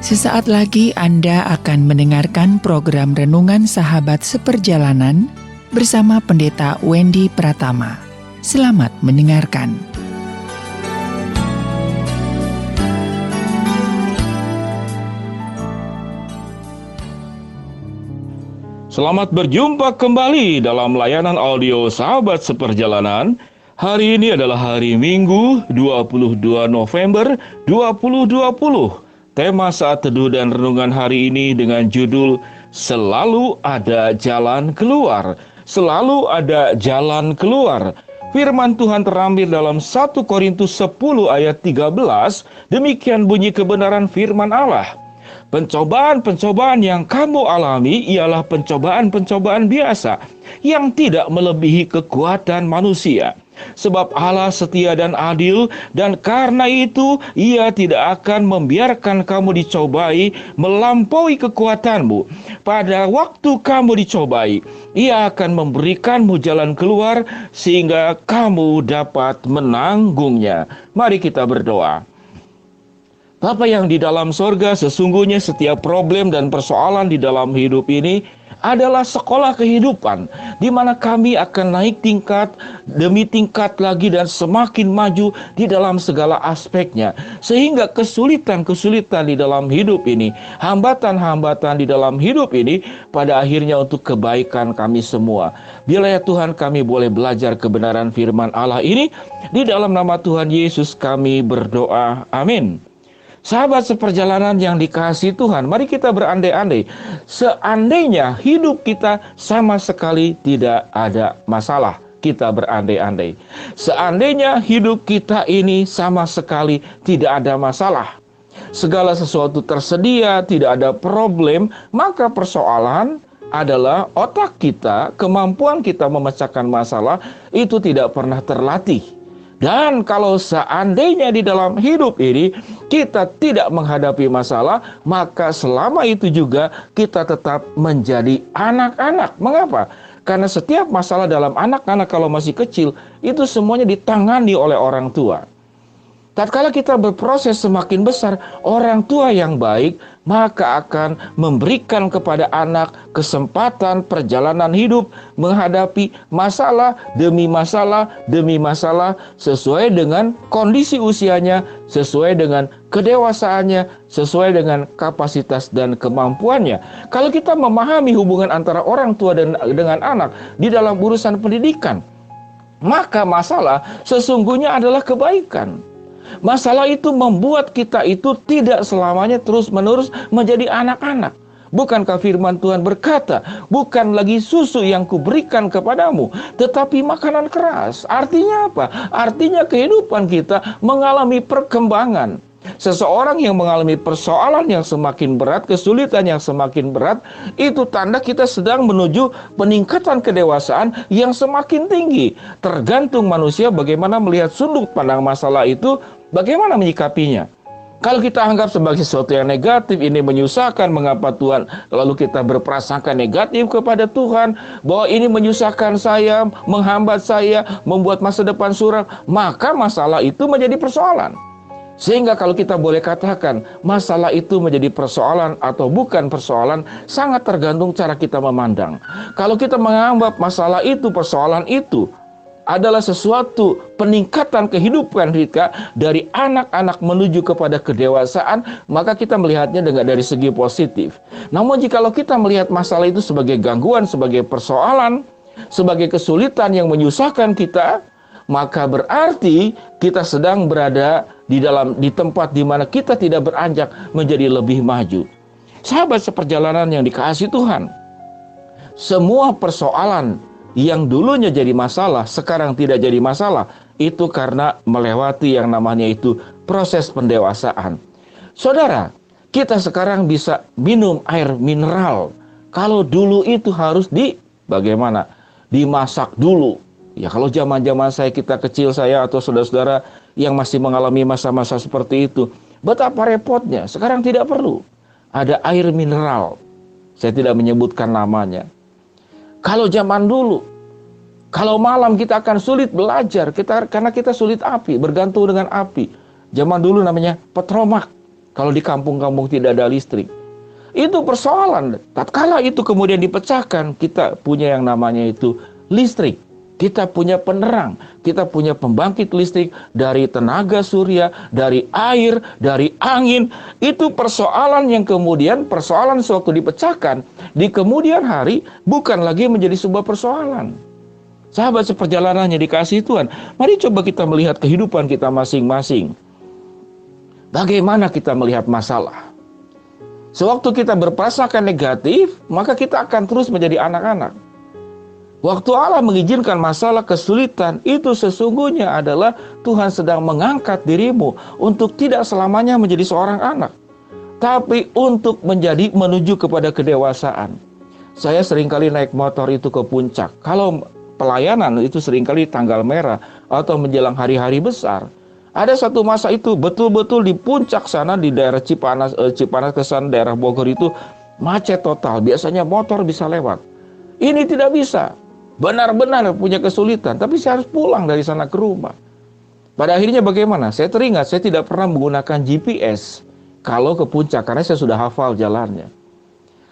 Sesaat lagi Anda akan mendengarkan program Renungan Sahabat Seperjalanan bersama Pendeta Wendy Pratama. Selamat mendengarkan. Selamat berjumpa kembali dalam layanan audio Sahabat Seperjalanan. Hari ini adalah hari Minggu 22 November 2020. Tema saat teduh dan renungan hari ini dengan judul Selalu Ada Jalan Keluar. Selalu ada jalan keluar. Firman Tuhan terambil dalam 1 Korintus 10 ayat 13. Demikian bunyi kebenaran firman Allah. Pencobaan-pencobaan yang kamu alami ialah pencobaan-pencobaan biasa yang tidak melebihi kekuatan manusia. Sebab Allah setia dan adil, dan karena itu Ia tidak akan membiarkan kamu dicobai melampaui kekuatanmu. Pada waktu kamu dicobai, Ia akan memberikanmu jalan keluar sehingga kamu dapat menanggungnya. Mari kita berdoa. Bapa yang di dalam sorga, sesungguhnya setiap problem dan persoalan di dalam hidup ini adalah sekolah kehidupan, di mana kami akan naik tingkat demi tingkat lagi dan semakin maju di dalam segala aspeknya. Sehingga kesulitan-kesulitan di dalam hidup ini, hambatan-hambatan di dalam hidup ini, pada akhirnya untuk kebaikan kami semua. Bila ya Tuhan kami boleh belajar kebenaran firman Allah ini, di dalam nama Tuhan Yesus kami berdoa. Amin. Sahabat seperjalanan yang dikasihi Tuhan, mari kita berandai-andai. Seandainya hidup kita sama sekali tidak ada masalah, kita berandai-andai. Seandainya hidup kita ini sama sekali tidak ada masalah, segala sesuatu tersedia, tidak ada problem, maka persoalan adalah otak kita, kemampuan kita memecahkan masalah itu tidak pernah terlatih. Dan kalau seandainya di dalam hidup ini kita tidak menghadapi masalah, maka selama itu juga kita tetap menjadi anak-anak. Mengapa? Karena setiap masalah dalam anak-anak kalau masih kecil, itu semuanya ditangani oleh orang tua. Tatkala kita berproses semakin besar, orang tua yang baik maka akan memberikan kepada anak kesempatan perjalanan hidup menghadapi masalah demi masalah sesuai dengan kondisi usianya, sesuai dengan kedewasaannya, sesuai dengan kapasitas dan kemampuannya. Kalau kita memahami hubungan antara orang tua dan dengan anak di dalam urusan pendidikan, maka masalah sesungguhnya adalah kebaikan. Masalah itu membuat kita itu tidak selamanya terus-menerus menjadi anak-anak. Bukankah firman Tuhan berkata, bukan lagi susu yang kuberikan kepadamu, tetapi makanan keras. Artinya apa? Artinya kehidupan kita mengalami perkembangan. Seseorang yang mengalami persoalan yang semakin berat, kesulitan yang semakin berat, itu tanda kita sedang menuju peningkatan kedewasaan yang semakin tinggi. Tergantung manusia bagaimana melihat sudut pandang masalah itu, bagaimana menyikapinya. Kalau kita anggap sebagai sesuatu yang negatif, ini menyusahkan, mengapa Tuhan? Lalu kita berprasangka negatif kepada Tuhan, bahwa ini menyusahkan saya, menghambat saya, membuat masa depan suram, maka masalah itu menjadi persoalan. Sehingga kalau kita boleh katakan masalah itu menjadi persoalan atau bukan persoalan, sangat tergantung cara kita memandang. Kalau kita menganggap masalah itu, persoalan itu adalah sesuatu peningkatan kehidupan kita dari anak-anak menuju kepada kedewasaan, maka kita melihatnya dari segi positif. Namun jikalau kita melihat masalah itu sebagai gangguan, sebagai persoalan, sebagai kesulitan yang menyusahkan kita, maka berarti kita sedang berada di tempat di mana kita tidak beranjak menjadi lebih maju. Sahabat seperjalanan yang dikasihi Tuhan, semua persoalan yang dulunya jadi masalah, sekarang tidak jadi masalah, itu karena melewati yang namanya itu proses pendewasaan. Saudara, kita sekarang bisa minum air mineral. Kalau dulu itu harus bagaimana? Dimasak dulu. Ya kalau zaman-zaman kita kecil, saya atau saudara-saudara yang masih mengalami masa-masa seperti itu, betapa repotnya. Sekarang tidak perlu. Ada air mineral. Saya tidak menyebutkan namanya. Kalau zaman dulu, kalau malam kita akan sulit belajar, karena kita sulit api, bergantung dengan api. Zaman dulu namanya petromak. kalau di kampung-kampung tidak ada listrik. Itu persoalan. Tatkala itu kemudian dipecahkan, kita punya yang namanya itu listrik. Kita punya penerang, kita punya pembangkit listrik dari tenaga surya, dari air, dari angin. Itu persoalan yang kemudian persoalan sewaktu dipecahkan, di kemudian hari bukan lagi menjadi sebuah persoalan. Sahabat seperjalanannya dikasihi Tuhan, mari coba kita melihat kehidupan kita masing-masing. Bagaimana kita melihat masalah? Sewaktu kita berprasangka negatif, maka kita akan terus menjadi anak-anak. Waktu Allah mengizinkan masalah kesulitan, itu sesungguhnya adalah Tuhan sedang mengangkat dirimu untuk tidak selamanya menjadi seorang anak, tapi untuk menjadi menuju kepada kedewasaan. Saya seringkali naik motor itu ke puncak. Kalau pelayanan itu seringkali tanggal merah atau menjelang hari-hari besar. Ada satu masa itu betul-betul di puncak sana di daerah Cipanas ke sana daerah Bogor itu macet total. Biasanya motor bisa lewat. Ini tidak bisa. Benar-benar punya kesulitan, tapi saya harus pulang dari sana ke rumah. Pada akhirnya bagaimana? Saya teringat saya tidak pernah menggunakan GPS kalau ke puncak karena saya sudah hafal jalannya.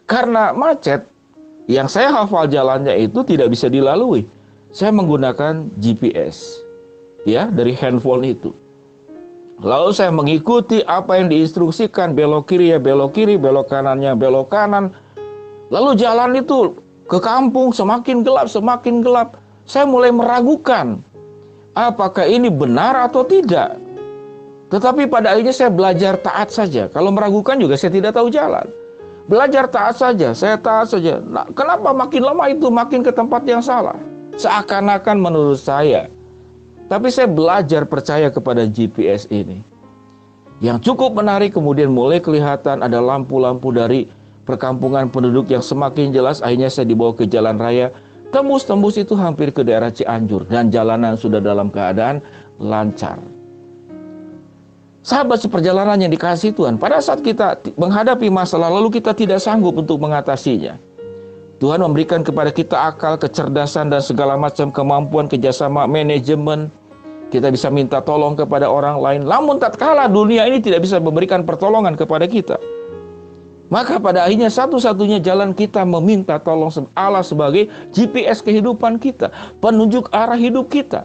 Karena macet, yang saya hafal jalannya itu tidak bisa dilalui. Saya menggunakan GPS, ya, dari handphone itu. Lalu saya mengikuti apa yang diinstruksikan, belok kiri ya belok kiri, belok kanannya belok kanan. Lalu jalan itu ke kampung semakin gelap. Saya mulai meragukan apakah ini benar atau tidak. Tetapi pada akhirnya saya belajar taat saja. Kalau meragukan juga saya tidak tahu jalan. Belajar taat saja, saya taat saja. Nah, kenapa makin lama itu makin ke tempat yang salah? Seakan-akan menurut saya. Tapi saya belajar percaya kepada GPS ini. Yang cukup menarik kemudian mulai kelihatan ada lampu-lampu dari perkampungan penduduk yang semakin jelas. Akhirnya saya dibawa ke jalan raya. Tembus-tembus itu hampir ke daerah Cianjur. Dan jalanan sudah dalam keadaan lancar. Sahabat seperjalanan yang dikasihi Tuhan, pada saat kita menghadapi masalah lalu kita tidak sanggup untuk mengatasinya, Tuhan memberikan kepada kita akal, kecerdasan, dan segala macam kemampuan, kerjasama, manajemen. Kita bisa minta tolong kepada orang lain. Namun tatkala dunia ini tidak bisa memberikan pertolongan kepada kita, maka pada akhirnya satu-satunya jalan kita meminta tolong Allah sebagai GPS kehidupan kita, penunjuk arah hidup kita.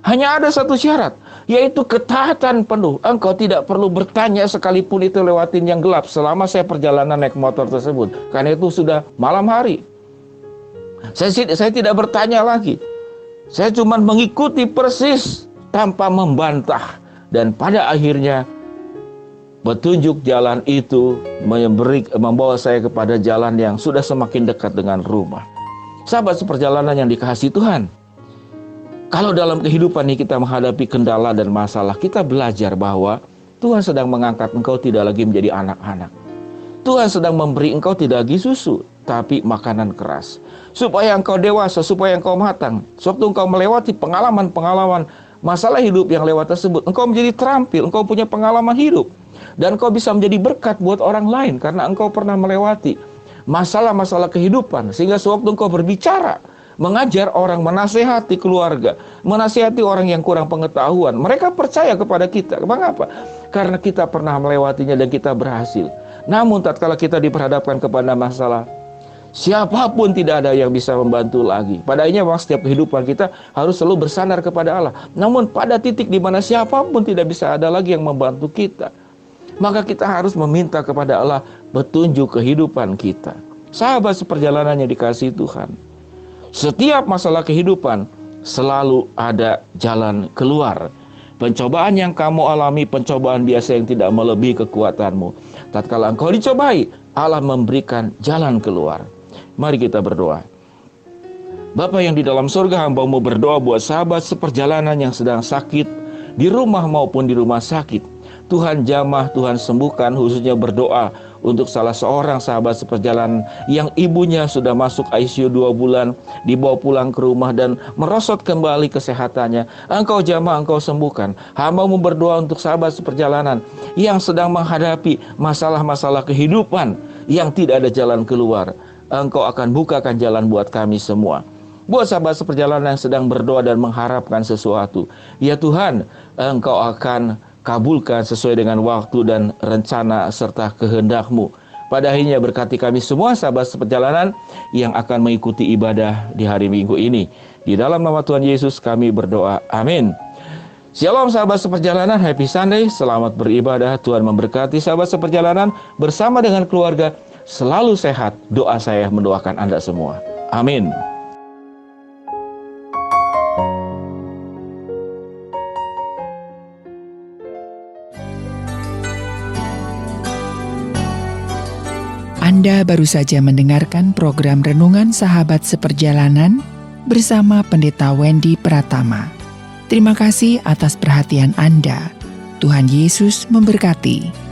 Hanya ada satu syarat, yaitu ketaatan penuh. Engkau tidak perlu bertanya sekalipun itu lewatin yang gelap selama saya perjalanan naik motor tersebut. Karena itu sudah malam hari. Saya tidak bertanya lagi. Saya cuma mengikuti persis tanpa membantah. Dan pada akhirnya petunjuk jalan itu membawa saya kepada jalan yang sudah semakin dekat dengan rumah. Sahabat seperjalanan yang dikasihi Tuhan, kalau dalam kehidupan ini kita menghadapi kendala dan masalah, kita belajar bahwa Tuhan sedang mengangkat engkau tidak lagi menjadi anak-anak. Tuhan sedang memberi engkau tidak lagi susu, tapi makanan keras. Supaya engkau dewasa, supaya engkau matang. Sewaktu engkau melewati pengalaman-pengalaman masalah hidup yang lewat tersebut, engkau menjadi terampil, engkau punya pengalaman hidup. Dan engkau bisa menjadi berkat buat orang lain karena engkau pernah melewati masalah-masalah kehidupan. Sehingga sewaktu engkau berbicara, mengajar orang, menasehati keluarga, menasehati orang yang kurang pengetahuan, mereka percaya kepada kita. Mengapa? Karena kita pernah melewatinya dan kita berhasil. Namun tatkala kita diperhadapkan kepada masalah, siapapun tidak ada yang bisa membantu lagi. Pada akhirnya setiap kehidupan kita harus selalu bersandar kepada Allah. Namun pada titik di mana siapapun tidak bisa ada lagi yang membantu kita, maka kita harus meminta kepada Allah petunjuk kehidupan kita. Sahabat seperjalanan yang dikasihi Tuhan, setiap masalah kehidupan selalu ada jalan keluar. Pencobaan yang kamu alami, pencobaan biasa yang tidak melebihi kekuatanmu. Tatkala engkau dicobai, Allah memberikan jalan keluar. Mari kita berdoa. Bapa yang di dalam surga, hamba-Mu berdoa buat sahabat seperjalanan yang sedang sakit, di rumah maupun di rumah sakit. Tuhan jamah, Tuhan sembuhkan, khususnya berdoa untuk salah seorang sahabat seperjalanan yang ibunya sudah masuk ICU 2 bulan, dibawa pulang ke rumah dan merosot kembali kesehatannya. Engkau jamah, Engkau sembuhkan. Hamba-Mu berdoa untuk sahabat seperjalanan yang sedang menghadapi masalah-masalah kehidupan yang tidak ada jalan keluar. Engkau akan bukakan jalan buat kami semua. Buat sahabat seperjalanan yang sedang berdoa dan mengharapkan sesuatu, ya Tuhan, Engkau akan kabulkan sesuai dengan waktu dan rencana serta kehendak-Mu. Pada akhirnya berkati kami semua sahabat seperjalanan yang akan mengikuti ibadah di hari Minggu ini. Di dalam nama Tuhan Yesus kami berdoa. Amin. Shalom sahabat seperjalanan, happy Sunday, selamat beribadah. Tuhan memberkati sahabat seperjalanan bersama dengan keluarga. Selalu sehat, doa saya mendoakan Anda semua. Amin. Anda baru saja mendengarkan program Renungan Sahabat Seperjalanan bersama Pendeta Wendy Pratama. Terima kasih atas perhatian Anda. Tuhan Yesus memberkati.